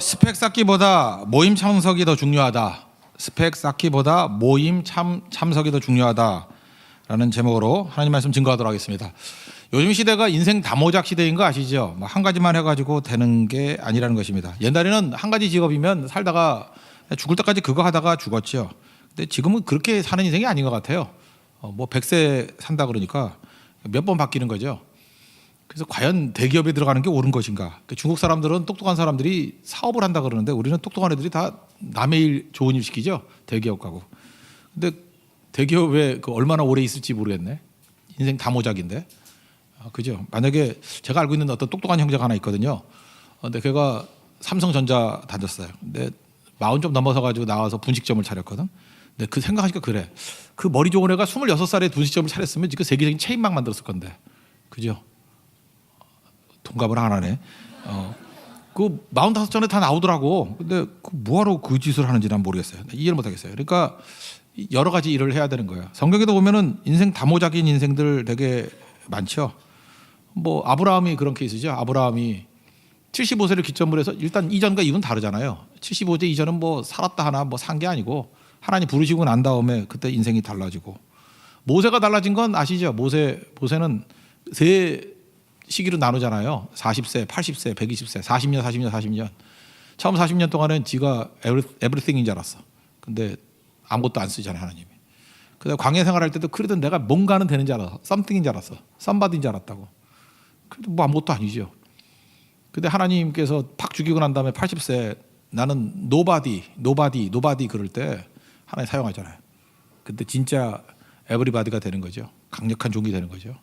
스펙 쌓기보다 모임 참석이 더 중요하다. 스펙 쌓기보다 모임 참석이 더 중요하다라는 제목으로 하나님 말씀 증거하도록 하겠습니다. 요즘 시대가 인생 다모작 시대인 거 아시죠? 한 가지만 해가지고 되는 게 아니라는 것입니다. 옛날에는 한 가지 직업이면 살다가 죽을 때까지 그거 하다가 죽었죠. 근데 지금은 그렇게 사는 인생이 아닌 것 같아요. 100세 산다 그러니까 몇 번 바뀌는 거죠. 그래서 과연 대기업에 들어가는 게 옳은 것인가? 중국 사람들은 똑똑한 사람들이 사업을 한다 그러는데 우리는 똑똑한 애들이 다 남의 일 좋은 일 시키죠. 대기업 가고. 근데 대기업에 얼마나 오래 있을지 모르겠네. 인생 다모작인데. 그죠? 만약에 제가 알고 있는 어떤 똑똑한 형제가 하나 있거든요. 근데 걔가 삼성전자 다녔어요. 근데 40 좀 넘어서 가지고 나와서 분식점을 차렸거든. 근데 그 생각하니까 그래. 그 머리 좋은 애가 26살에 분식점을 차렸으면 지금 세계적인 체인막 만들었을 건데. 그죠? 동갑을 안 하네. 그 45전에 다 나오더라고. 근데 뭐하러 그 짓을 하는지 난 모르겠어요. 이해를 못하겠어요. 그러니까 여러 가지 일을 해야 되는 거예요. 성경에도 보면은 인생 다모작인 인생들 되게 많죠. 아브라함이 그런 케이스죠. 아브라함이 75세를 기점으로 해서 일단 이전과 이후는 다르잖아요. 75세 이전은 살았다 하나 산 게 아니고 하나님 부르시고 난 다음에 그때 인생이 달라지고. 모세가 달라진 건 아시죠? 모세는 세 시기로 나누잖아요. 40세, 80세, 120세, 40년. 처음 40년 동안은 지가 에브리띵인 줄 알았어. 근데 아무것도 안 쓰잖아요, 하나님이. 그다음에 광야 생활할 때도 그래도 내가 뭔가는 되는 줄 알았어. 썸띵인 줄 알았어. 썸바디인 줄 알았다고. 그래도 아무것도 아니죠. 근데 하나님께서 팍 죽이고 난 다음에 80세 나는 노바디 그럴 때 하나님 사용하잖아요. 근데 진짜 에브리바디가 되는 거죠. 강력한 종이 되는 거죠.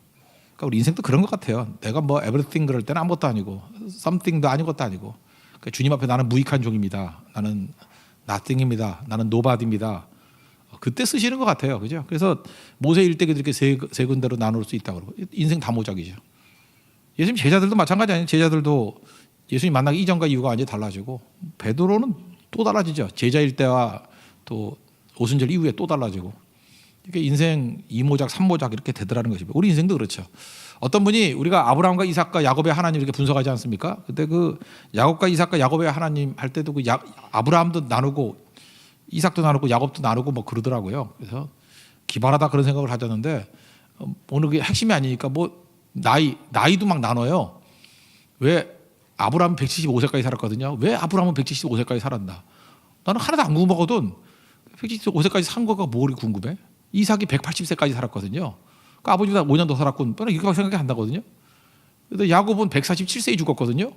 그러니까 우리 인생도 그런 것 같아요. 내가 everything 그럴 때는 아무것도 아니고 something도 아닌 것도 아니고 그러니까 주님 앞에 나는 무익한 종입니다. 나는 nothing입니다. 나는 nobody입니다. 그때 쓰시는 것 같아요. 그죠? 그래서 모세 일대기도 이렇게 세 군데로 나눌 수 있다고 그러고 인생 다모작이죠. 예수님 제자들도 마찬가지 아니에요. 제자들도 예수님 만나기 이전과 이후가 완전히 달라지고 베드로는 또 달라지죠. 제자일 때와 또 오순절 이후에 또 달라지고 이게 인생 2모작, 3모작 이렇게 되더라는 것입니다. 우리 인생도 그렇죠. 어떤 분이 우리가 아브라함과 이삭과 야곱의 하나님 이렇게 분석하지 않습니까? 그때 그 야곱과 이삭과 야곱의 하나님 할 때도 아브라함도 나누고 이삭도 나누고 야곱도 나누고 그러더라고요. 그래서 기발하다 그런 생각을 하셨는데 오늘 그게 핵심이 아니니까 나이도 막 나눠요. 왜 아브라함은 175세까지 살았거든요. 왜 아브라함은 175세까지 살았나? 나는 하나도 안 궁금하거든. 175세까지 산 거가 뭘 궁금해? 이삭이 180세까지 살았거든요. 그러니까 아버지보다 5년 더 살았군. 이렇게 생각이 한다거든요. 그런데 야곱은 147세에 죽었거든요.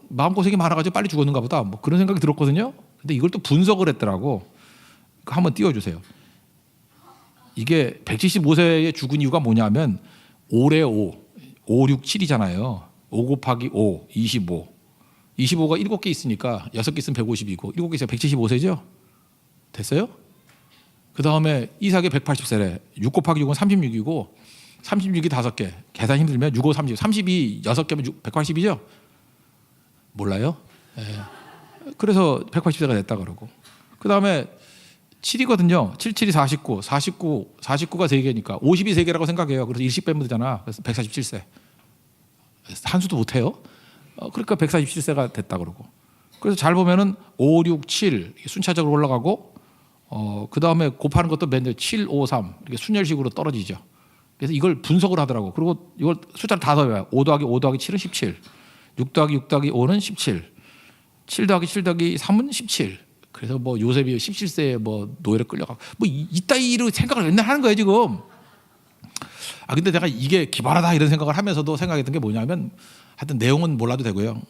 마음고생이 많아가지고 빨리 죽었는가 보다. 그런 생각이 들었거든요. 근데 이걸 또 분석을 했더라고. 한번 띄워주세요. 이게 175세에 죽은 이유가 뭐냐면 5래 5, 6, 7이잖아요. 5 곱하기 5, 25. 25가 7개 있으니까 6개 있으면 150이고 7개 있으면 175세죠? 됐어요? 그 다음에 이삭이 180세래. 6 곱하기 6은 36이고 36이 5개. 계산 힘들면 6, 5, 30. 30이 6개면 180이죠? 몰라요? 네. 그래서 180세가 됐다 그러고. 그 다음에 7이거든요. 7, 7이 49. 49가 3개니까 50이 3개라고 생각해요. 그래서 1씩 빼면 되잖아. 그래서 147세. 한 수도 못해요. 그러니까 147세가 됐다 그러고. 그래서 잘 보면은 5, 6, 7 순차적으로 올라가고 그 다음에 곱하는 것도 맨날 7, 5, 3 이렇게 순열식으로 떨어지죠. 그래서 이걸 분석을 하더라고. 그리고 이걸 숫자를 다 더해요. 5 더하기 5 더하기 7은 17. 6 더하기 6 더하기 5는 17. 7 더하기 7 더하기 3은 17. 그래서 요셉이 17세에 노예를 끌려가고 이따위로 생각을 맨날 하는 거예요 지금. 근데 내가 이게 기발하다 이런 생각을 하면서도 생각했던 게 뭐냐면 하여튼 내용은 몰라도 되고요.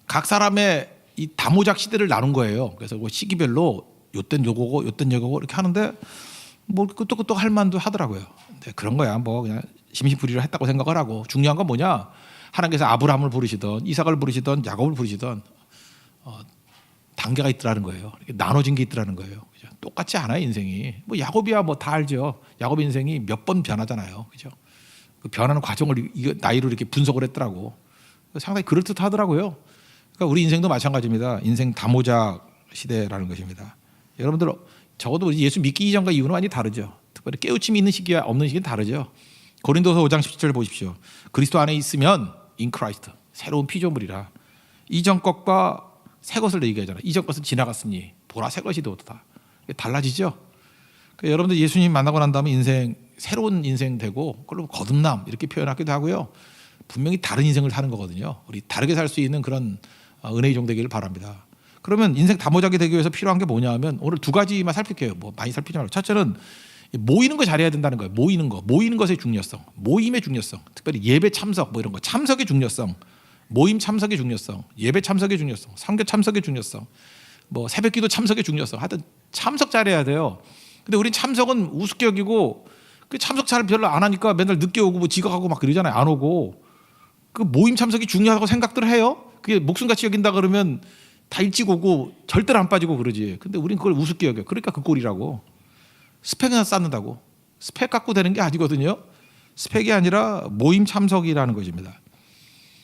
각 사람의 이 다모작 시대를 나눈 거예요. 그래서 시기별로 요땐 요거고 요땐 요거고 이렇게 하는데 끄떡끄떡 할 만도 하더라고요. 근데 그런 거야. 그냥 심심풀이를 했다고 생각을 하고 중요한 건 뭐냐? 하나님께서 아브라함을 부르시던 이삭을 부르시던 야곱을 부르시던 단계가 있더라는 거예요. 이렇게 나눠진 게 있더라는 거예요. 그죠? 똑같지 않아요 인생이. 야곱이야 다 알죠. 야곱 인생이 몇 번 변하잖아요. 그죠? 그 변하는 과정을 나이로 이렇게 분석을 했더라고. 상당히 그럴듯하더라고요. 그러니까 우리 인생도 마찬가지입니다. 인생 다모작 시대라는 것입니다. 여러분들 적어도 예수 믿기 이전과 이후는 많이 다르죠. 특별히 깨우침이 있는 시기와 없는 시기는 다르죠. 고린도서 5장 17절 보십시오. 그리스도 안에 있으면 in Christ 새로운 피조물이라. 이전 것과 새 것을 얘기하잖아요. 이전 것은 지나갔으니 보라 새 것이 되었다. 달라지죠. 그러니까 여러분들 예수님 만나고 난 다음에 인생 새로운 인생 되고 그걸로 거듭남 이렇게 표현하기도 하고요. 분명히 다른 인생을 사는 거거든요. 우리 다르게 살 수 있는 그런 은혜의 종 되기를 바랍니다. 그러면 인생 다모자기 되기 위해서 필요한 게 뭐냐면 오늘 두 가지만 살필게요. 뭐 많이 살피지 말고. 첫째는 모이는 거 잘해야 된다는 거예요. 모이는 것의 중요성, 모임의 중요성, 특별히 예배 참석 뭐 이런 거, 참석의 중요성, 모임 참석의 중요성, 예배 참석의 중요성, 선교 참석의 중요성, 뭐 새벽기도 참석의 중요성, 하여튼 참석 잘해야 돼요. 근데 우린 참석은 우습게 여기고 그 참석 잘 별로 안 하니까 맨날 늦게 오고 뭐 지각하고 막 그러잖아요. 안 오고. 그 모임 참석이 중요하다고 생각들 해요. 그게 목숨같이 여긴다 그러면 다 일찍 오고 절대로 안 빠지고 그러지. 근데 우린 그걸 우습게 여겨. 그러니까 그 꼴이라고. 스펙이나 쌓는다고. 스펙 갖고 되는 게 아니거든요. 스펙이 아니라 모임 참석이라는 것입니다.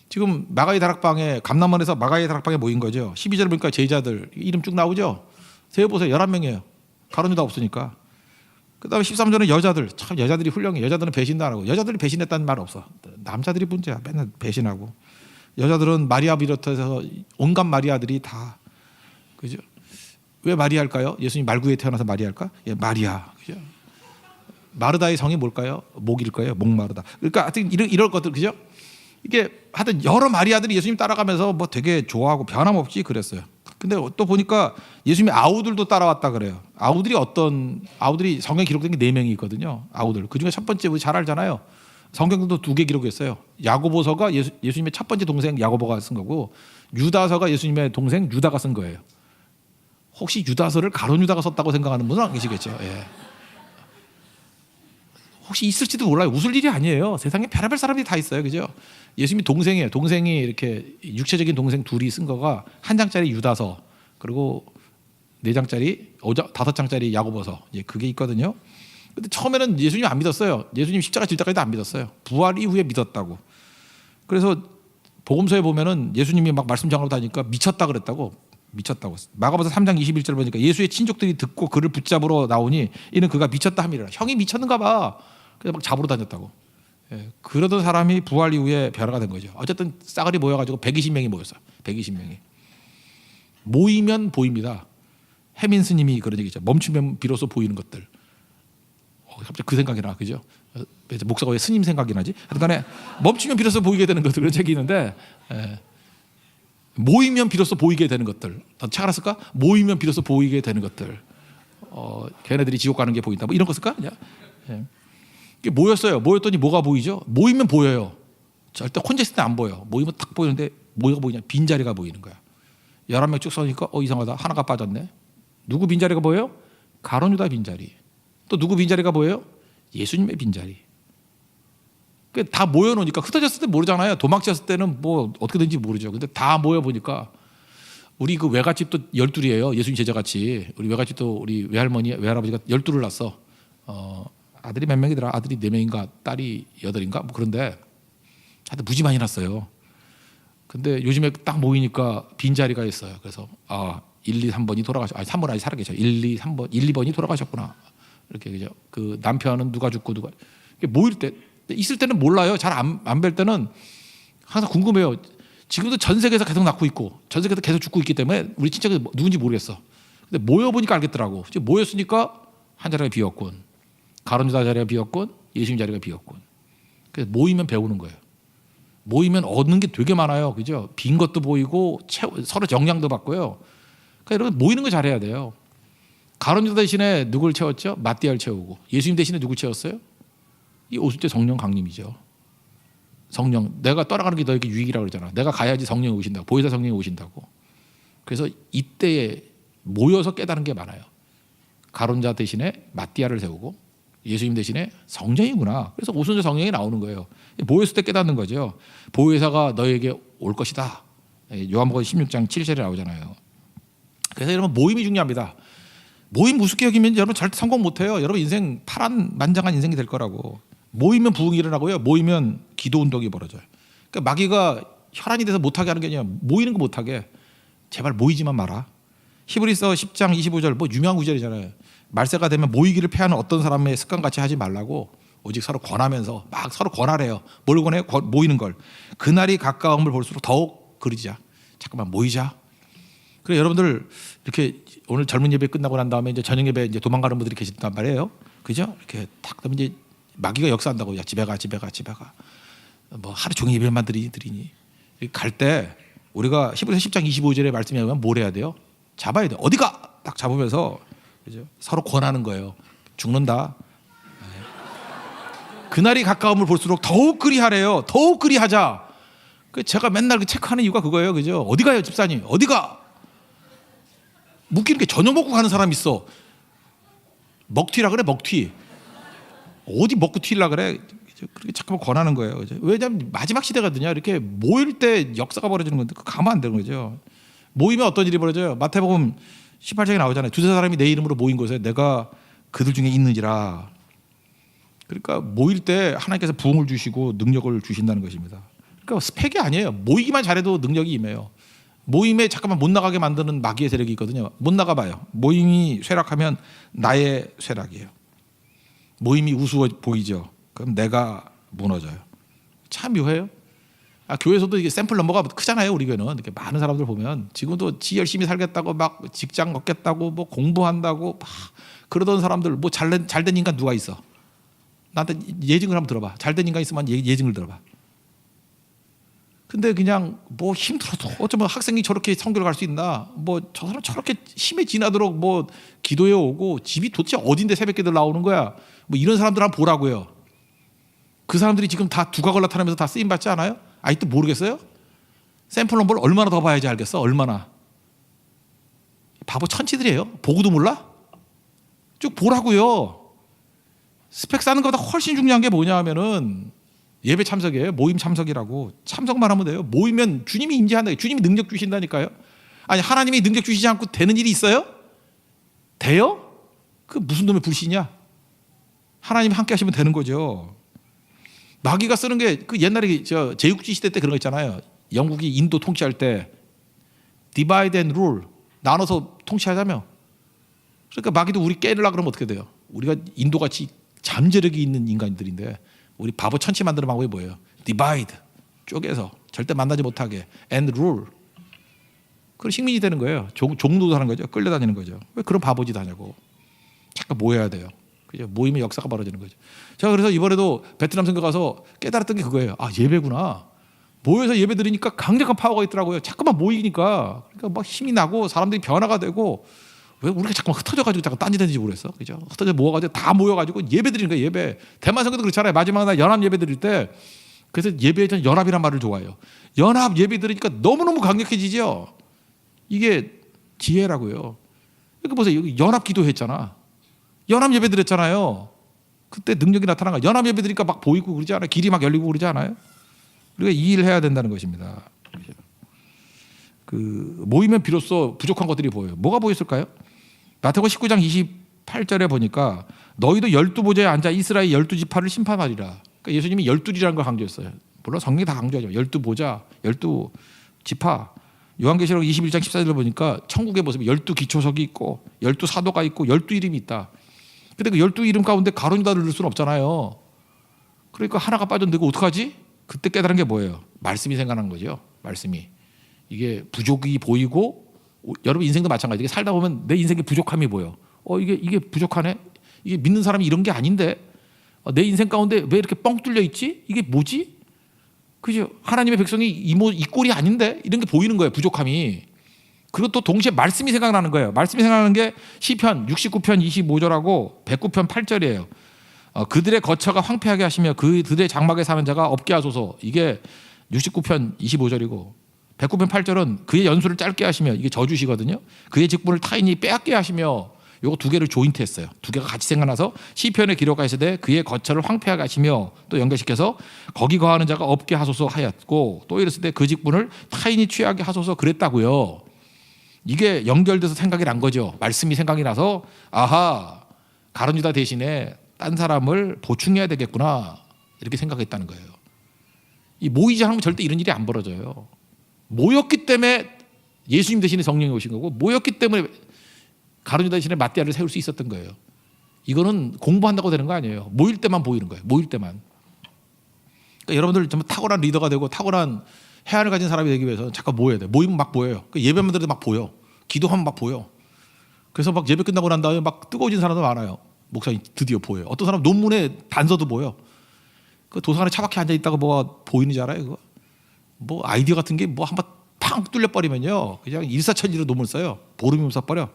지금 마가의 다락방에 감남원에서 마가의 다락방에 모인 거죠. 12절 보니까 제자들 이름 쭉 나오죠. 세어보세요. 11명이에요. 가론 유다 없으니까. 그다음에 13절은 여자들. 참 여자들이 훌륭해. 여자들은 배신도 안 하고. 여자들이 배신했다는 말 없어. 남자들이 문제야. 맨날 배신하고. 여자들은 마리아 비롯해서 온갖 마리아들이 다 그죠? 왜 마리아일까요? 예수님 말구에 태어나서 마리아일까? 예, 마리아. 그죠? 마르다의 성이 뭘까요? 목일까요? 목마르다. 그러니까 하여튼 이럴 것들 그죠? 이게 하여튼 여러 마리아들이 예수님 따라가면서 뭐 되게 좋아하고 변함없이 그랬어요. 근데 또 보니까 예수님의 아우들도 따라왔다 그래요. 아우들이 성경에 기록된 게 4명이 있거든요. 아우들. 그중에 첫 번째 우리 잘 알잖아요. 성경도 2개 기록했어요. 야고보서가 예수님의 첫 번째 동생 야고보가 쓴 거고 유다서가 예수님의 동생 유다가 쓴 거예요. 혹시 유다서를 가론 유다가 썼다고 생각하는 분은 안 계시겠죠. 예. 혹시 있을지도 몰라요. 웃을 일이 아니에요. 세상에 별의별 사람들이 다 있어요. 그죠? 예수님이 동생이에요. 동생이 이렇게 육체적인 동생 둘이 쓴 거가 1장짜리 유다서 그리고 4장짜리 5장짜리 야고보서 그게 있거든요. 근데 처음에는 예수님 안 믿었어요. 예수님 십자가 질 때까지도 안 믿었어요. 부활 이후에 믿었다고. 그래서 복음서에 보면은 예수님이 막 말씀 전하고 다니까 미쳤다 그랬다고. 미쳤다고. 마가복음 3장 21절 보니까 예수의 친족들이 듣고 그를 붙잡으러 나오니 이는 그가 미쳤다 함이라. 형이 미쳤는가 봐. 그래서 막 잡으러 다녔다고. 예, 그러던 사람이 부활 이후에 변화가 된 거죠. 어쨌든 싸그리 모여가지고 120명이 모였어요. 120명이. 모이면 보입니다. 해민 스님이 그런 얘기죠. 멈추면 비로소 보이는 것들. 갑자기 그 생각이 나, 그죠? 목사가 왜 스님 생각이 나지? 하여튼간에 멈추면 비로소 보이게 되는 것들 그런 책이 있는데 모이면 비로소 보이게 되는 것들. 책 하나 쓸까? 모이면 비로소 보이게 되는 것들. 걔네들이 지옥 가는 게 보인다. 뭐 이런 거 쓸까? 예. 모였어요. 모였더니 뭐가 보이죠? 모이면 보여요. 절대 혼자 있을 때 안 보여. 모이면 딱 보이는데 뭐가 보이냐? 빈자리가 보이는 거야. 11명 쭉 서니까 이상하다. 하나가 빠졌네. 누구 빈자리가 보여요? 가론 유다 빈자리. 또 누구 빈자리가 보여요? 예수님의 빈자리. 다 모여놓으니까 흩어졌을 때 모르잖아요. 도망쳤을 때는 뭐 어떻게 된지 모르죠. 근데 다 모여보니까 우리 그 외갓집도 12이에요. 예수님 제자같이. 우리 외갓집도 우리 외할머니, 외할아버지가 12를 낳았어. 아들이 몇 명이더라? 아들이 4명인가 딸이 8인가? 뭐 그런데 하여튼 무지 많이 낳았어요. 근데 요즘에 딱 모이니까 빈자리가 있어요. 그래서 1, 2, 3번이 돌아가셨. 3번 아직 살아계셔. 1, 2, 3번, 1, 2번이 돌아가셨구나. 이렇게 그죠? 그 남편은 누가 죽고 누가 모일 때 있을 때는 몰라요. 잘 안 뵐 때는 항상 궁금해요. 지금도 전 세계에서 계속 낳고 있고 전 세계에서 계속 죽고 있기 때문에 우리 친척이 누군지 모르겠어. 근데 모여 보니까 알겠더라고. 모였으니까 한 자리가 비었군. 가론 유다 자리가 비었군. 예수님 자리가 비었군. 그래서 모이면 배우는 거예요. 모이면 얻는 게 되게 많아요. 그죠? 빈 것도 보이고 서로 영향도 받고요. 그러니까 여러분 모이는 거 잘해야 돼요. 가론 유다 대신에 누굴 채웠죠? 마띠아를 채우고. 예수님 대신에 누굴 채웠어요? 이 오실 때 성령 강림이죠. 성령. 내가 떠나가는 게 너에게 유익이라고 그러잖아. 내가 가야지 성령이 오신다고. 보혜사 성령이 오신다고. 그래서 이때에 모여서 깨달은 게 많아요. 가론자 대신에 마띠아를 세우고 예수님 대신에 성령이구나. 그래서 오순절 성령이 나오는 거예요. 모였을 때 깨닫는 거죠. 보혜사가 너에게 올 것이다. 요한복음 16장 7절에 나오잖아요. 그래서 여러분 모임이 중요합니다. 모임 우습게 여기면 여러분 절대 성공 못해요. 여러분 인생 파란만장한 인생이 될 거라고. 모이면 부흥이 일어나고요. 모이면 기도 운동이 벌어져요. 그러니까 마귀가 혈안이 돼서 못하게 하는 게 아니라 모이는 거 못하게. 제발 모이지만 마라. 히브리서 10장 25절 뭐 유명한 구절이잖아요. 말세가 되면 모이기를 패하는 어떤 사람의 습관같이 하지 말라고 오직 서로 권하면서 막 서로 권하래요. 뭘 권해요? 모이는 걸. 그날이 가까움을 볼수록 더욱 그러자. 잠깐만 모이자. 그래 여러분들 이렇게 오늘 젊은 예배 끝나고 난 다음에 이제 저녁 예배 이제 도망가는 분들이 계신단 말이에요. 그죠? 이렇게 탁 그러면 이제 마귀가 역사한다고 야 집에 가. 뭐 하루 종일 예배만 드리니 갈 때 우리가 히브리서 10장 25절의 말씀에 의하면 뭘 해야 돼요? 잡아야 돼. 어디가 딱 잡으면서 그죠? 서로 권하는 거예요. 죽는다. 그날이 가까움을 볼수록 더욱 그리하래요. 더욱 그리하자. 제가 맨날 체크하는 이유가 그거예요. 그죠? 어디 가요, 집사님? 어디가? 묵기는 게 저녁 먹고 가는 사람 있어. 먹튀라 그래, 먹튀. 어디 먹고 튀라 그래? 그렇게 잠깐만 권하는 거예요. 그죠? 왜냐하면 마지막 시대거든요. 이렇게 모일 때 역사가 벌어지는 건데 가면 안 되는 거죠. 모이면 어떤 일이 벌어져요? 마태복음 18장에 나오잖아요. 두세 사람이 내 이름으로 모인 곳에 내가 그들 중에 있느니라. 그러니까 모일 때 하나님께서 부흥을 주시고 능력을 주신다는 것입니다. 그러니까 스펙이 아니에요. 모이기만 잘해도 능력이 임해요. 모임에 잠깐만 못 나가게 만드는 마귀의 세력이 있거든요. 못 나가봐요. 모임이 쇠락하면 나의 쇠락이에요. 모임이 우스워 보이죠. 그럼 내가 무너져요. 참 묘해요. 교회에서도 이게 샘플 넘버가 크잖아요. 우리 교회는 이렇게 많은 사람들 보면 지금도 지 열심히 살겠다고 막 직장 얻겠다고 뭐 공부한다고 막 그러던 사람들 뭐 잘된 인간 누가 있어? 나한테 예증을 한번 들어봐. 잘된 인간 있으면 예증을 들어봐. 근데 그냥 뭐 힘들어도 어쩌면 학생이 저렇게 성교를 갈 수 있나? 뭐 저 사람 저렇게 힘에 지나도록 뭐 기도해 오고 집이 도대체 어딘데 새벽기들 나오는 거야? 뭐 이런 사람들 한번 보라고요. 그 사람들이 지금 다 두각을 나타내면서 다 쓰임 받지 않아요? 아직도 모르겠어요? 샘플 넘버를 얼마나 더 봐야지 알겠어? 얼마나? 바보 천치들이에요. 보고도 몰라? 쭉 보라고요. 스펙 쌓는 것보다 훨씬 중요한 게 뭐냐 하면은 예배 참석이에요. 모임 참석이라고. 참석만 하면 돼요. 모이면 주님이 임재한다. 주님이 능력 주신다니까요. 아니 하나님이 능력 주시지 않고 되는 일이 있어요? 돼요? 그 무슨 놈의 불신이야? 하나님이 함께 하시면 되는 거죠. 마귀가 쓰는 게 그 옛날에 저 제국지 시대 때 그런 거 있잖아요. 영국이 인도 통치할 때 divide and rule 나눠서 통치하자며. 그러니까 마귀도 우리 깨려고 그러면 어떻게 돼요? 우리가 인도같이 잠재력이 있는 인간들인데 우리 바보 천치 만드는 방법이 뭐예요? divide 쪼개서 절대 만나지 못하게 and rule. 그런 식민이 되는 거예요. 종노도 하는 거죠. 끌려다니는 거죠. 왜 그런 바보짓 하냐고. 잠깐 모여야 돼요. 그죠? 모임의 역사가 벌어지는 거죠. 제가 그래서 이번에도 베트남 선교 가서 깨달았던 게 그거예요. 아 예배구나. 모여서 예배 드리니까 강력한 파워가 있더라고요. 자꾸만 모이니까 그러니까 막 힘이 나고 사람들이 변화가 되고 왜 우리가 자꾸만 흩어져가지고 잠깐 딴짓했는지 모르겠어. 그죠? 흩어져 모아가지고 다 모여가지고 예배 드리는 거예요. 예배. 대만 선교도 그렇잖아요. 마지막 날 연합 예배 드릴 때 그래서 예배에 저는 연합이란 말을 좋아해요. 연합 예배 드리니까 너무너무 강력해지죠. 이게 지혜라고요. 이렇게 보세요. 여기 연합 기도했잖아. 연합 예배 드렸잖아요. 그때 능력이 나타난 거. 연합 예배 드리니까 막 보이고 그러지 않아요? 길이 막 열리고 그러지 않아요? 우리가 이 일을 해야 된다는 것입니다. 그 모이면 비로소 부족한 것들이 보여요. 뭐가 보였을까요? 마태복음 19장 28절에 보니까 너희도 12보좌에 앉아 이스라엘 12지파를 심판하리라. 그러니까 예수님이 12이라는 걸 강조했어요. 물론 성경이 다 강조하죠. 12보좌, 12지파. 요한계시록 21장 14절을 보니까 천국의 모습이 12기초석이 있고 12사도가 있고 12이름이 있다. 근데 그 12이름 가운데 가론 유다를 넣을 수는 없잖아요. 그러니까 하나가 빠졌는데 어떡하지? 그때 깨달은 게 뭐예요? 말씀이 생각난 거죠. 말씀이. 이게 부족이 보이고 여러분 인생도 마찬가지예요. 이게 살다 보면 내 인생에 부족함이 보여. 이게 부족하네. 이게 믿는 사람이 이런 게 아닌데 내 인생 가운데 왜 이렇게 뻥 뚫려 있지? 이게 뭐지? 그죠? 하나님의 백성이 이 꼴이 아닌데 이런 게 보이는 거예요. 부족함이. 그리고 또 동시에 말씀이 생각나는 거예요. 말씀이 생각나는 게 시편 69편 25절하고 109편 8절이에요. 그들의 거처가 황폐하게 하시며 그들의 장막에 사는 자가 없게 하소서. 이게 69편 25절이고 109편 8절은 그의 연수를 짧게 하시며 이게 저주시거든요. 그의 직분을 타인이 빼앗게 하시며 요거 두 개를 조인트했어요. 두 개가 같이 생각나서 시편에 기록하시되 그의 거처를 황폐하게 하시며 또 연결시켜서 거기 거하는 자가 없게 하소서 하였고 또 이랬을 때 그 직분을 타인이 취하게 하소서 그랬다고요. 이게 연결돼서 생각이 난 거죠. 말씀이 생각이 나서 아하 가룟 유다 대신에 딴 사람을 보충해야 되겠구나 이렇게 생각했다는 거예요. 이 모이지 않으면 절대 이런 일이 안 벌어져요. 모였기 때문에 예수님 대신에 성령이 오신 거고 모였기 때문에 가룟 유다 대신에 마띠아를 세울 수 있었던 거예요. 이거는 공부한다고 되는 거 아니에요. 모일 때만 보이는 거예요. 모일 때만. 그러니까 여러분들 정말 탁월한 리더가 되고 탁월한 해안을 가진 사람이 되기 위해서 잠깐 모여야 돼. 모이면 막 보여요. 예배만 들어도 막 보여. 기도하면 막 보여. 그래서 막 예배 끝나고 난 다음에 막 뜨거워진 사람도 많아요. 목사님 드디어 보여요. 어떤 사람 논문에 단서도 보여. 그 도서관에 차박해 앉아 있다가 뭐가 보이는 줄 알아요? 그거? 뭐 아이디어 같은 게 뭐 한번 팡 뚫려 버리면요, 그냥 일사천리로 논문 써요. 보름이면 써버려.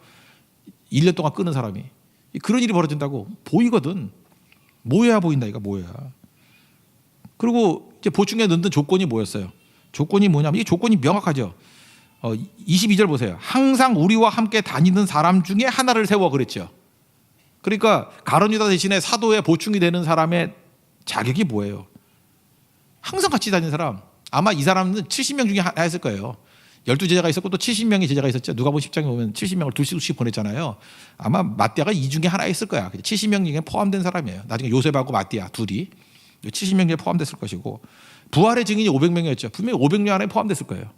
1년 동안 끄는 사람이. 그런 일이 벌어진다고. 보이거든. 모여야 보인다 이거 모여야. 그리고 이제 보충에 넣는 조건이 뭐였어요? 조건이 뭐냐면 이 조건이 명확하죠. 22절 보세요. 항상 우리와 함께 다니는 사람 중에 하나를 세워 그랬죠. 그러니까 가룟 유다 대신에 사도에 보충이 되는 사람의 자격이 뭐예요? 항상 같이 다니는 사람. 아마 이 사람은 70명 중에 하나였을 거예요. 12제자가 있었고 또 70명의 제자가 있었죠. 누가복음 10장에 보면 70명을 둘씩 보냈잖아요. 아마 마띠아가 이 중에 하나였을 거야. 70명 중에 포함된 사람이에요. 나중에 요셉하고 마띠아 둘이 70명 중에 포함됐을 것이고, 부활의 증인이 500명이었죠. 분명히 500명 안에 포함됐을 거예요.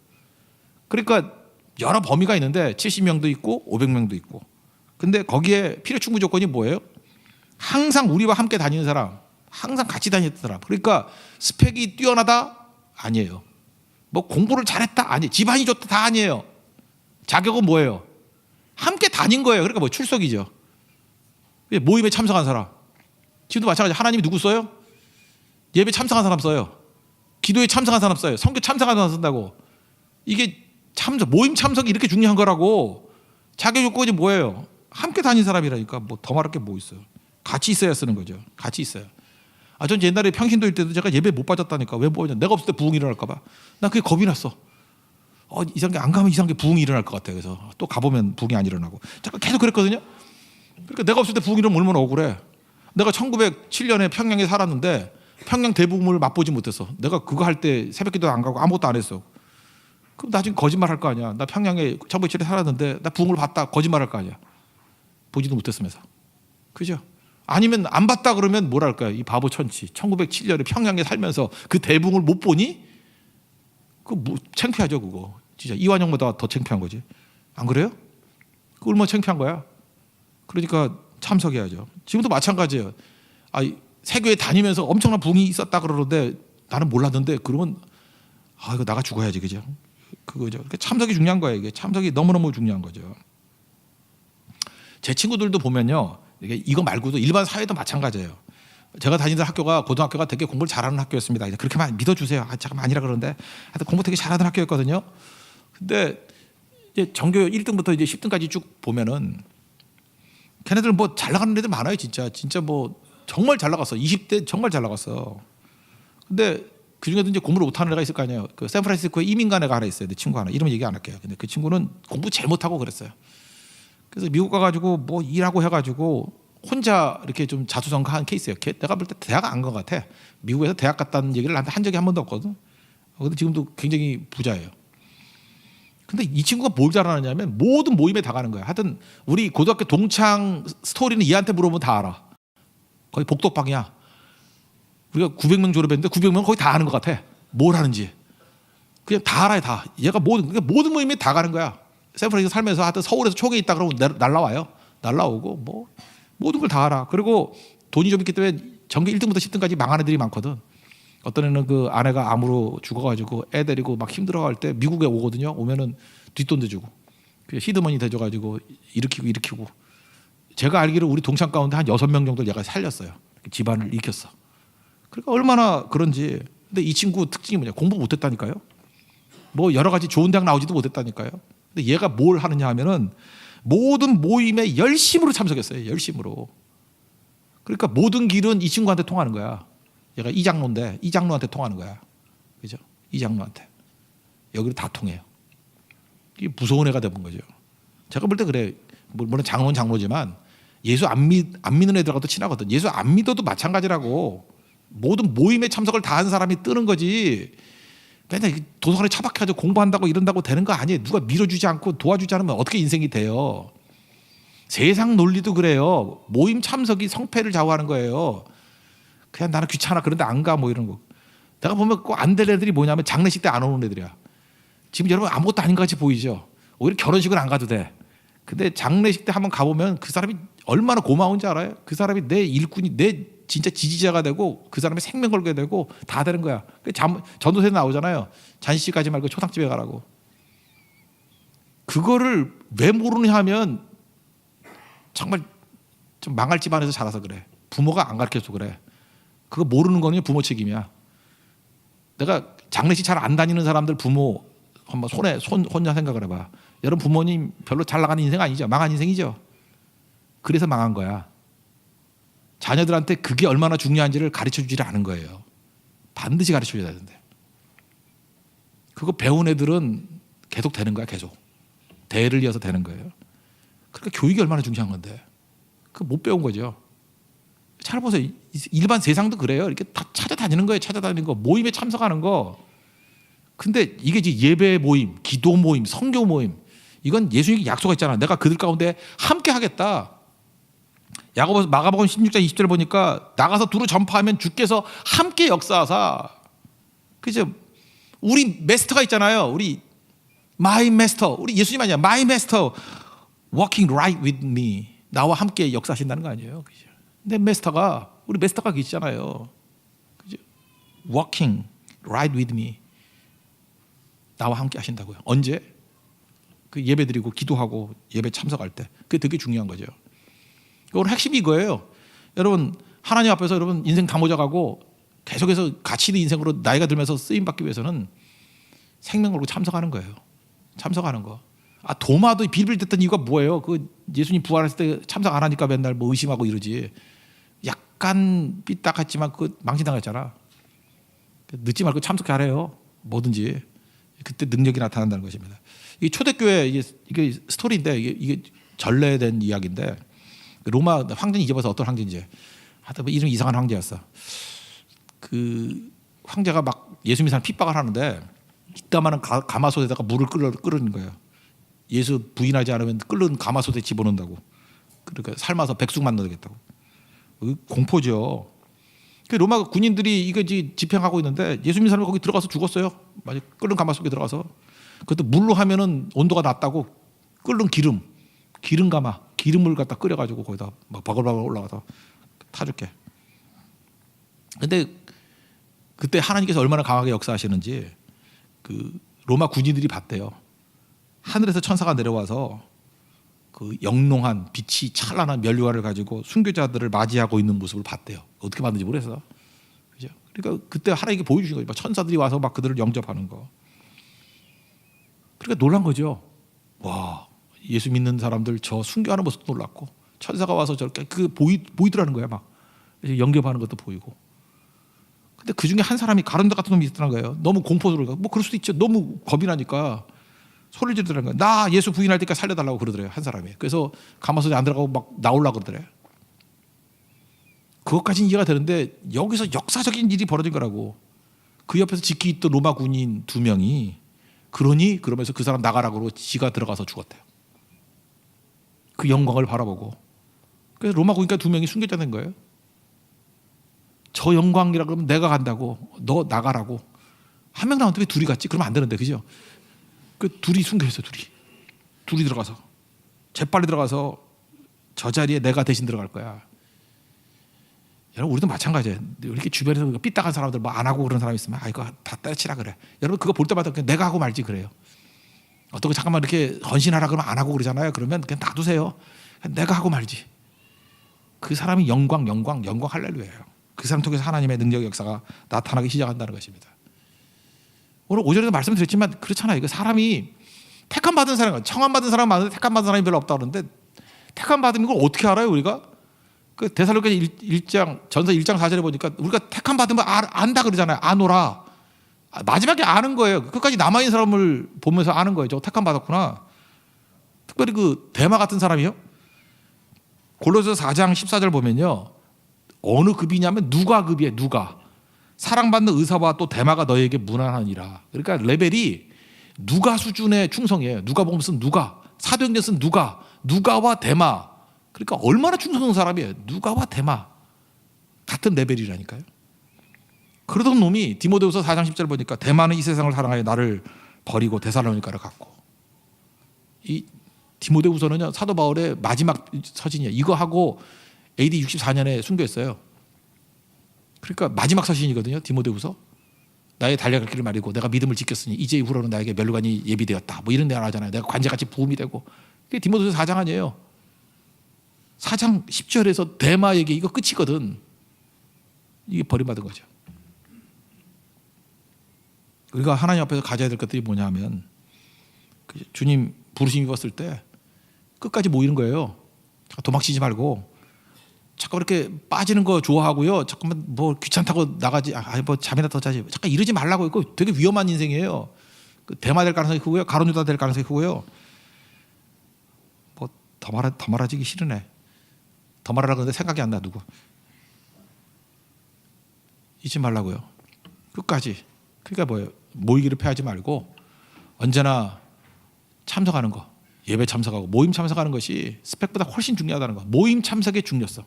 그러니까 여러 범위가 있는데 70명도 있고 500명도 있고. 근데 거기에 필요 충분 조건이 뭐예요? 항상 우리와 함께 다니는 사람, 항상 같이 다녔던 사람. 그러니까 스펙이 뛰어나다? 아니에요. 뭐 공부를 잘했다? 아니에요. 집안이 좋다? 다 아니에요. 자격은 뭐예요? 함께 다닌 거예요. 그러니까 뭐 출석이죠. 모임에 참석한 사람. 지금도 마찬가지. 하나님이 누구 써요? 예배 참석한 사람 써요. 기도에 참석한 사람 써요. 선교 참석한 사람 쓴다고. 이게 참석, 모임 참석이 이렇게 중요한 거라고. 자격 요건이 뭐예요? 함께 다닌 사람이라니까. 뭐 더 말할 게 뭐 있어요. 같이 있어야 쓰는 거죠. 같이 있어요. 전 옛날에 평신도일 때도 제가 예배 못 빠졌다니까. 왜 못 빠졌냐? 내가 없을 때 부흥이 일어날까 봐. 난 그게 겁이 났어. 이상한 게 안 가면 이상한 게 부흥이 일어날 것 같아. 그래서 또 가보면 부흥이 안 일어나고. 잠깐 계속 그랬거든요. 그러니까 내가 없을 때 부흥이 일어나면 얼마나 억울해. 내가 1907년에 평양에 살았는데 평양 대부흥을 맛보지 못했어. 내가 그거 할 때 새벽기도 안 가고 아무것도 안 했어. 그럼 나중에 거짓말 할 거 아니야. 나 평양에 1907년에 살았는데 나 부흥을 봤다. 거짓말 할 거 아니야. 보지도 못했으면서. 그죠? 아니면 안 봤다 그러면 뭐랄까요? 이 바보 천치. 1907년에 평양에 살면서 그 대붕을 못 보니? 그거 뭐 창피하죠, 그거. 진짜 이완용보다 더 창피한 거지. 안 그래요? 그거 얼마나 창피한 거야? 그러니까 참석해야죠. 지금도 마찬가지예요. 세교에 다니면서 엄청난 붕이 있었다 그러는데 나는 몰랐는데 그러면 이거 나가 죽어야지, 그죠? 그거죠. 참석이 중요한 거예요. 이게 참석이 너무너무 중요한 거죠. 제 친구들도 보면요. 이거 말고도 일반 사회도 마찬가지예요. 제가 다니던 학교가 고등학교가 되게 공부를 잘하는 학교였습니다. 그렇게만 믿어주세요. 잠깐 아니라 그러는데 하여튼 공부 되게 잘하던 학교였거든요. 근데 이제 전교 1등부터 이제 10등까지 쭉 보면은 걔네들 뭐 잘 나가는 애들 많아요. 진짜 뭐 정말 잘 나갔어. 20대 정말 잘 나갔어. 근데 그 중에도 이제 공부를 못하는 애가 있을 거 아니에요. 그 샌프란시스코에 이민간 애가 하나 있어요. 내 친구 하나. 이름 얘기 안 할게요. 근데 그 친구는 공부 제일 못하고 그랬어요. 그래서 미국 가가지고 뭐 일하고 해가지고 혼자 이렇게 좀 자수성가한 케이스예요. 내가 볼 때 대학 안 간 것 같아. 미국에서 대학 갔다는 얘기를 한 적이 한 번도 없거든. 근데 지금도 굉장히 부자예요. 근데 이 친구가 뭘 잘하느냐면 모든 모임에 다 가는 거야. 하여튼 우리 고등학교 동창 스토리는 얘한테 물어보면 다 알아. 거의 복덕방이야. 우리가 900명 졸업했는데 900명 거의 다 아는 것 같아. 뭘 하는지. 그냥 다 알아요, 다. 얘가 모든 모임에 다 가는 거야. 샌프란시스코 살면서 하여튼 서울에서 촉에 있다 그러고 날라와요. 날라오고 뭐 모든 걸 다 알아. 그리고 돈이 좀 있기 때문에 전교 1등부터 10등까지 망한 애들이 많거든. 어떤 애는 그 아내가 암으로 죽어가지고 애 데리고 막 힘들어할 때 미국에 오거든요. 오면은 뒷돈도 주고 히드머니 대줘가지고 일으키고. 제가 알기로 우리 동창 가운데 한 6명 정도 얘가 살렸어요. 집안을 일으켰어. 그러니까 얼마나 그런지. 근데 이 친구 특징이 뭐냐? 공부 못했다니까요. 뭐 여러 가지 좋은 대학 나오지도 못했다니까요. 근데 얘가 뭘 하느냐 하면은 모든 모임에 열심으로 참석했어요. 열심으로. 그러니까 모든 길은 이 친구한테 통하는 거야. 얘가 이 장로인데 이 장로한테 통하는 거야. 그죠? 이 장로한테. 여기로 다 통해요. 이게 무서운 애가 되는 거죠. 제가 볼 때 그래. 물론 장로는 장로지만 예수 안 믿는 애들하고도 친하거든. 예수 안 믿어도 마찬가지라고. 모든 모임에 참석을 다 한 사람이 뜨는 거지. 그냥 도서관에 처박혀가지고 공부한다고 이런다고 되는 거 아니에요. 누가 밀어주지 않고 도와주지 않으면 어떻게 인생이 돼요. 세상 논리도 그래요. 모임 참석이 성패를 좌우하는 거예요. 그냥 나는 귀찮아 그런데 안 가 뭐 이런 거. 내가 보면 꼭 안 될 애들이 뭐냐면 장례식 때 안 오는 애들이야. 지금 여러분 아무것도 아닌 것 같이 보이죠. 오히려 결혼식은 안 가도 돼. 근데 장례식 때 한번 가보면 그 사람이 얼마나 고마운지 알아요? 그 사람이 내 일꾼이 내 진짜 지지자가 되고 그 사람의 생명 걸게 되고 다 되는 거야. 전도서에 나오잖아요. 잔시 가지 말고 초상집에 가라고. 그거를 왜 모르냐 하면 정말 좀 망할 집안에서 자라서 그래. 부모가 안 가르쳐서 그래. 그거 모르는 거는 부모 책임이야. 내가 장례식 잘 안 다니는 사람들 부모 한번 혼자 생각을 해봐. 여러분 부모님 별로 잘 나가는 인생 아니죠. 망한 인생이죠. 그래서 망한 거야. 자녀들한테 그게 얼마나 중요한지를 가르쳐주지를 않은 거예요. 반드시 가르쳐줘야 되는데. 그거 배운 애들은 계속 되는 거야. 계속. 대를 이어서 되는 거예요. 그러니까 교육이 얼마나 중요한 건데. 그거 못 배운 거죠. 잘 보세요. 일반 세상도 그래요. 이렇게 다 찾아다니는 거예요. 찾아다니는 거. 모임에 참석하는 거. 근데 이게 이제 예배 모임, 기도 모임, 선교 모임. 이건 예수님이 약속했잖아. 내가 그들 가운데 함께 하겠다. 마가복음 16장 20절 보니까 나가서 두루 전파하면 주께서 함께 역사하사. 그죠? 우리 마스터가 있잖아요. 우리 my master. 우리 예수님 아니야. my master walking right with me. 나와 함께 역사하신다는 거 아니에요. 그죠? 근데 마스터가 우리 마스터가 계시잖아요. 그죠? walking right with me. 나와 함께 하신다고요. 언제? 그 예배 드리고 기도하고 예배 참석할 때. 그게 되게 중요한 거죠. 오늘 핵심이 이거예요. 여러분 하나님 앞에서 여러분 인생 다 모자가고 계속해서 가치 있는 인생으로 나이가 들면서 쓰임 받기 위해서는 생명 걸고 참석하는 거예요. 참석하는 거. 도마도 빌빌 됐던 이유가 뭐예요? 그 예수님 부활했을 때 참석 안 하니까 맨날 뭐 의심하고 이러지. 약간 삐딱했지만 그 망신당했잖아. 늦지 말고 참석하래요. 뭐든지. 그때 능력이 나타난다는 것입니다. 이 초대교회 이게 스토리인데 이게 전래된 이야기인데 로마 황제는 잊어봐서 어떤 황제인지 하여튼 이름 이상한 황제였어. 그 황제가 막 예수 믿는 사람 핍박을 하는데 이따만한 가마솥에다가 물을 끓는 거예요. 예수 부인하지 않으면 끓는 가마솥에 집어넣는다고. 그러니까 삶아서 백숙 만들겠다고. 공포죠. 그 로마 군인들이 이거 집행하고 있는데 예수 믿는 사람이 거기 들어가서 죽었어요. 맞아, 끓는 가마솥에 들어가서. 그것도 물로 하면은 온도가 낮다고 끓는 기름 가마, 기름을 갖다 끓여가지고 거기다 막 바글바글 올라가서 타줄게. 근데 그때 하나님께서 얼마나 강하게 역사하시는지 그 로마 군인들이 봤대요. 하늘에서 천사가 내려와서 그 영롱한 빛이 찬란한 면류관을 가지고 순교자들을 맞이하고 있는 모습을 봤대요. 어떻게 봤는지 모르겠어. 그죠? 그러니까 그때 하나님께 보여주신 거예요. 천사들이 와서 막 그들을 영접하는 거. 그러니까 놀란 거죠. 와, 예수 믿는 사람들 저 순교하는 모습도 놀랐고 천사가 와서 저렇게 보이더라는 거야. 막 영접하는 것도 보이고. 근데 그 중에 한 사람이 가룟다 같은 놈이 있더라는 거예요. 너무 공포스러워. 뭐 그럴 수도 있죠. 너무 겁이 나니까 소리를 지르더라는 거예요. 나 예수 부인할 때까지 살려달라고 그러더래요. 한 사람이. 그래서 가마솥에 안 들어가고 막 나오려고 그러더래요. 그것까지는 이해가 되는데 여기서 역사적인 일이 벌어진 거라고. 그 옆에서 지키 있던 로마 군인 2명이 그러면서 그 사람 나가라고 지가 들어가서 죽었대요. 그 영광을 바라보고. 그래서 로마 군인과 2명이 순교자 된 거예요. 저 영광이라 그러면 내가 간다고. 너 나가라고. 한 명 나오는데 왜 둘이 갔지? 그러면 안 되는데. 그죠? 그 둘이 순교했어. 둘이 들어가서. 재빨리 들어가서 저 자리에 내가 대신 들어갈 거야. 여러분 우리도 마찬가지예요. 이렇게 주변에서 삐딱한 사람들 뭐 안 하고 그런 사람이 있으면 이거 다 때려치라 그래. 여러분 그거 볼 때마다 그냥 내가 하고 말지 그래요. 어떤 거 잠깐만 이렇게 헌신하라 그러면 안 하고 그러잖아요. 그러면 그냥 놔두세요. 내가 하고 말지. 그 사람이 영광 할렐루야예요. 그 사람 통해서 하나님의 능력 역사가 나타나기 시작한다는 것입니다. 오늘 5절에도 말씀드렸지만 그렇잖아요. 이거 사람이 택함 받은 사람, 청함 받은 사람 많은데 택함 받은 사람이 별로 없다 그러는데 택함 받은 걸 어떻게 알아요 우리가? 그 데살로니가 1장 전서 1장 4절에 보니까 우리가 택함 받으면 안다 그러잖아요. 아노라. 마지막에 아는 거예요. 끝까지 남아있는 사람을 보면서 아는 거예요. 저 택함 받았구나. 특별히 그 데마 같은 사람이요. 골로새서 4장 14절 보면요. 어느 급이냐면 누가 급이에요. 누가. 사랑받는 의사와 또 데마가 너에게 무난하니라. 그러니까 레벨이 누가 수준의 충성이에요. 누가 보면 쓴 누가. 사도행전 쓴 누가와 데마. 그러니까 얼마나 충성한 사람이에요. 누가와 데마. 같은 레벨이라니까요. 그러던 놈이 디모데후서 4장 10절 보니까 데마는 이 세상을 사랑하여 나를 버리고 데살로니가를 갔고. 이 디모데후서는요 사도 바울의 마지막 서신이에요. 이거 하고 AD 64년에 순교했어요. 그러니까 마지막 서신이거든요. 디모데후서. 나의 달려갈 길을 말이고 내가 믿음을 지켰으니 이제 이후로는 나에게 멸류관이 예비되었다. 뭐 이런 내용 하잖아요. 내가 관제같이 부음이 되고. 그게 디모데후서 4장 아니에요. 4장 10절에서 데마에게 이거 끝이거든. 이게 버림받은 거죠. 우리가 하나님 앞에서 가져야 될 것들이 뭐냐 하면 주님 부르심 입었을 때 끝까지 모이는 거예요. 도망치지 말고 자꾸 이렇게 빠지는 거 좋아하고요. 잠깐만 뭐 귀찮다고 나가지. 뭐 잠이나 더 자지. 잠깐 이러지 말라고 했고 되게 위험한 인생이에요. 대마 될 가능성이 크고요. 가룟 유다 될 가능성이 크고요. 뭐 더 말하기 싫으네. 더 말하라 그러는데 생각이 안 나 누구. 잊지 말라고요. 끝까지. 그러니까 뭐예요? 모이기를 패하지 말고 언제나 참석하는 거. 예배 참석하고 모임 참석하는 것이 스펙보다 훨씬 중요하다는 거. 모임 참석의 중요성.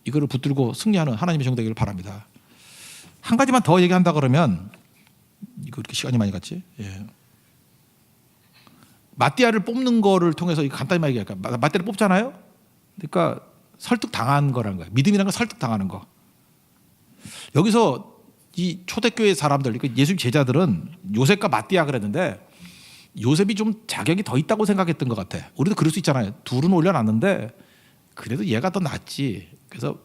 이거를 붙들고 승리하는 하나님의 종 되기를 바랍니다. 한 가지만 더 얘기한다 그러면 이거 이렇게 시간이 많이 갔지? 예. 마띠아를 뽑는 거를 통해서 간단히 얘기할까? 마띠아를 뽑잖아요. 그러니까 설득 당한 거라는 거예요. 믿음이라는 건 설득 당하는 거. 여기서 이 초대교회 사람들, 그러니까 예수 제자들은 요셉과 마띠아 그랬는데 요셉이 좀 자격이 더 있다고 생각했던 것 같아. 우리도 그럴 수 있잖아요. 둘은 올려놨는데 그래도 얘가 더 낫지. 그래서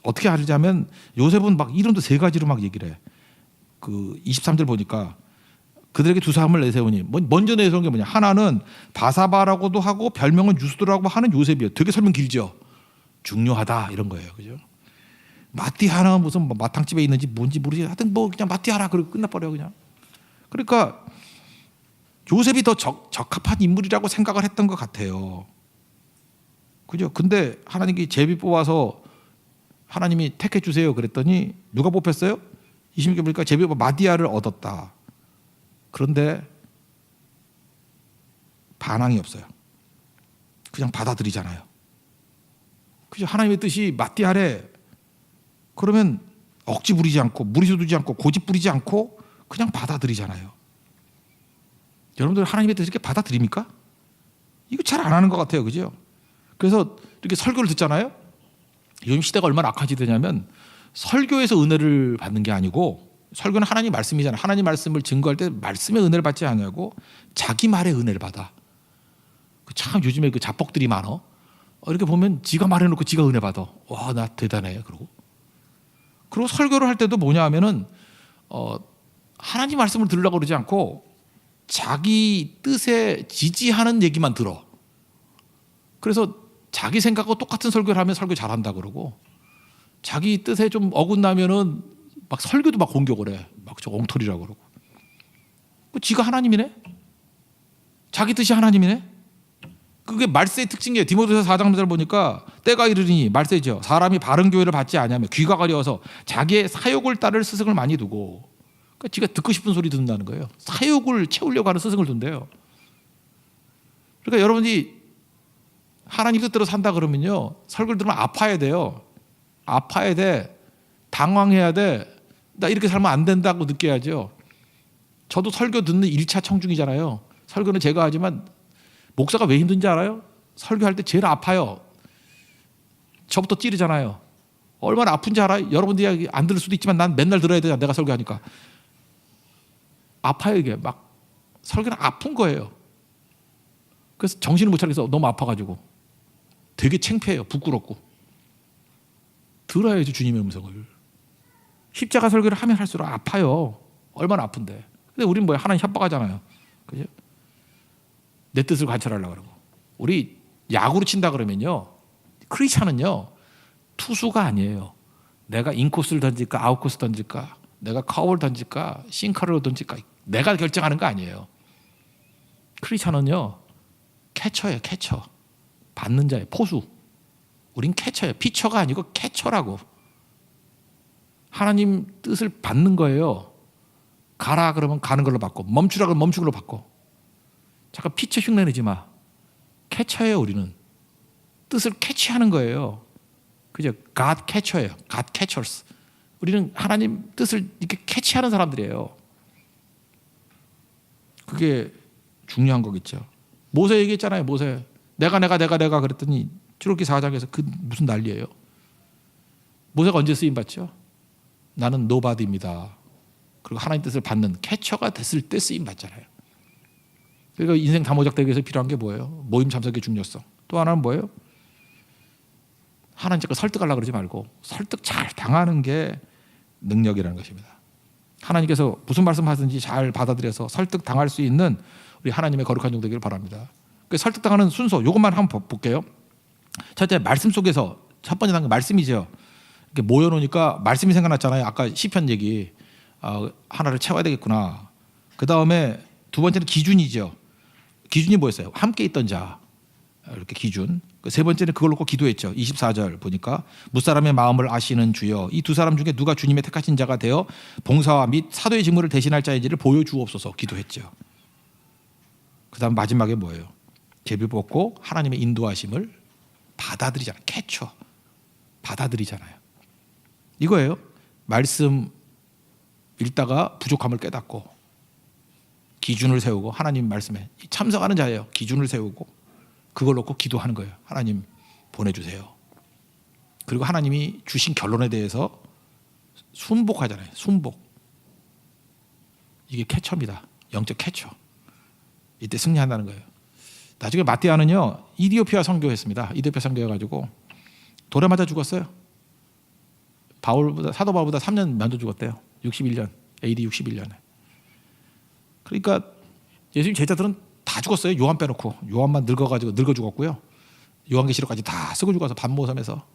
어떻게 하자면 요셉은 막 이름도 세 가지로 막 얘기를 해. 그 23절 보니까 그들에게 두 사람을 내세우니 먼저 내세운 게 뭐냐. 하나는 바사바라고도 하고 별명은 유스도라고 하는 요셉이에요. 되게 설명 길죠. 중요하다 이런 거예요. 그죠? 마띠아는 무슨 뭐 마탕집에 있는지 뭔지 모르지. 하여튼 뭐 그냥 마띠아라 그러고 끝나버려 그냥. 그러니까 요셉이 더 적합한 인물이라고 생각을 했던 것 같아요. 그죠? 근데 하나님이 제비 뽑아서 하나님이 택해 주세요 그랬더니 누가 뽑혔어요? 26절 보니까 제비 뽑아 마디아를 얻었다. 그런데 반항이 없어요. 그냥 받아들이잖아요. 그죠? 하나님의 뜻이 마띠아래. 그러면 억지 부리지 않고 무리수 두지 않고 고집 부리지 않고 그냥 받아들이잖아요. 여러분들 하나님의 뜻을 이렇게 받아들입니까? 이거 잘 안 하는 것 같아요. 그죠? 그래서 이렇게 설교를 듣잖아요. 요즘 시대가 얼마나 악화되냐면 설교에서 은혜를 받는 게 아니고 설교는 하나님 말씀이잖아요. 하나님 말씀을 증거할 때 말씀의 은혜를 받지 않냐고 자기 말의 은혜를 받아. 참 요즘에 그 자뻑들이 많어. 이렇게 보면 지가 말해놓고 지가 은혜 받아. 와, 나 대단해. 그리고 설교를 할 때도 뭐냐 하면은 하나님 말씀을 들으려고 그러지 않고 자기 뜻에 지지하는 얘기만 들어. 그래서 자기 생각하고 똑같은 설교를 하면 설교 잘한다 그러고 자기 뜻에 좀 어긋나면은 막 설교도 막 공격을 해. 막 저 엉터리라고 그러고. 지가 하나님이네? 자기 뜻이 하나님이네? 그게 말세의 특징이에요. 디모데후서 4장 보니까 때가 이르니 말세죠. 사람이 바른 교회를 받지 않으면 귀가 가려워서 자기의 사욕을 따를 스승을 많이 두고 그러니까 지가 듣고 싶은 소리 듣는다는 거예요. 사욕을 채우려고 하는 스승을 둔대요. 그러니까 여러분이 하나님 뜻대로 산다 그러면요. 설교를 들으면 아파야 돼요. 아파야 돼. 당황해야 돼. 나 이렇게 살면 안 된다고 느껴야죠. 저도 설교 듣는 1차 청중이잖아요. 설교는 제가 하지만 목사가 왜 힘든지 알아요? 설교할 때 제일 아파요. 저부터 찌르잖아요. 얼마나 아픈지 알아요? 여러분들이 안 들을 수도 있지만 난 맨날 들어야 되잖아. 내가 설교하니까. 아파요 이게. 막 설교는 아픈 거예요. 그래서 정신을 못 차리겠어. 너무 아파가지고. 되게 창피해요. 부끄럽고. 들어야죠 주님의 음성을. 십자가 설교를 하면 할수록 아파요. 얼마나 아픈데. 근데 우리는 뭐야? 하나님 협박하잖아요. 그죠? 내 뜻을 관철하려고 그러고. 우리 야구로 친다 그러면요. 크리스찬은요. 투수가 아니에요. 내가 인코스를 던질까 아웃코스 던질까 내가 커브를 던질까 싱커를 던질까 내가 결정하는 거 아니에요. 크리스찬은요. 캐쳐예요. 캐쳐. 받는 자예요. 포수. 우린 캐쳐예요. 피처가 아니고 캐쳐라고. 하나님 뜻을 받는 거예요. 가라 그러면 가는 걸로 받고 멈추라 그러면 멈추는 걸로 받고. 잠깐 피처 흉내내지 마. 캐쳐예요. 우리는. 뜻을 캐치하는 거예요. 그죠? God catcher예요. God catchers. 우리는 하나님 뜻을 이렇게 캐치하는 사람들이에요. 그게 중요한 거겠죠. 모세 얘기했잖아요. 모세. 내가 그랬더니 출애굽기 4장에서 그 무슨 난리예요. 모세가 언제 쓰임 받죠? 나는 노바디입니다. 그리고 하나님 뜻을 받는 캐쳐가 됐을 때 쓰임 받잖아요. 그러니까 인생 다모작되기 위해서 필요한 게 뭐예요? 모임 참석의 중요성. 또 하나는 뭐예요? 하나님 자꾸 설득하려고 그러지 말고 설득 잘 당하는 게 능력이라는 것입니다. 하나님께서 무슨 말씀하든지 잘 받아들여서 설득 당할 수 있는 우리 하나님의 거룩한 종 되기를 바랍니다. 설득 당하는 순서 이것만 한번 볼게요. 첫째, 말씀 속에서 첫 번째 단계 말씀이죠. 이렇게 모여놓으니까 말씀이 생각났잖아요. 아까 시편 얘기 하나를 채워야 되겠구나. 그 다음에 두 번째는 기준이죠. 기준이 뭐였어요? 함께 있던 자 이렇게 기준. 세 번째는 그걸 놓고 기도했죠. 24절 보니까 무사람의 마음을 아시는 주여 이 두 사람 중에 누가 주님의 택하신 자가 되어 봉사와 및 사도의 직무를 대신할 자인지를 보여주옵소서 기도했죠. 그 다음 마지막에 뭐예요? 제비 뽑고 하나님의 인도하심을 받아들이잖아요. 캐쳐 받아들이잖아요. 이거예요. 말씀 읽다가 부족함을 깨닫고 기준을 세우고 하나님 말씀에 참석하는 자예요. 기준을 세우고 그걸 놓고 기도하는 거예요. 하나님 보내주세요. 그리고 하나님이 주신 결론에 대해서 순복하잖아요. 순복. 이게 캐쳐입니다. 영적 캐쳐. 이때 승리한다는 거예요. 나중에 마띠아는요 이디오피아 선교했습니다. 이디오피아 선교해가지고 돌에 맞아 죽었어요. 사도 바울보다 3년 먼저 죽었대요. 61년 AD 61년에. 그러니까 예수님 제자들은 다 죽었어요. 요한 빼놓고. 요한만 늙어가지고 늙어 죽었고요. 요한계시록까지 다 쓰고 죽어서 반모섬에서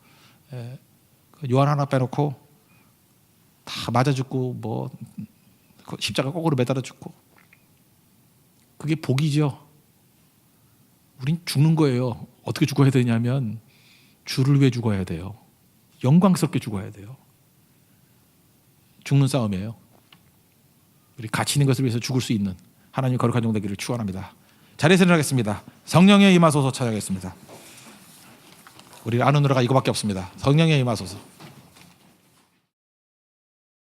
요한 하나 빼놓고 다 맞아 죽고 뭐 십자가 거꾸로 매달아 죽고. 그게 복이죠. 우린 죽는 거예요. 어떻게 죽어야 되냐면 주를 위해 죽어야 돼요. 영광스럽게 죽어야 돼요. 죽는 싸움이에요. 우리 가치 있는 것을 위해서 죽을 수 있는 하나님 거룩한 종 되기를 축원합니다. 자리에서 일어나겠습니다. 성령의 임하소서 찾아가겠습니다. 우리 아는 노래가 이거밖에 없습니다. 성령의 임하소서.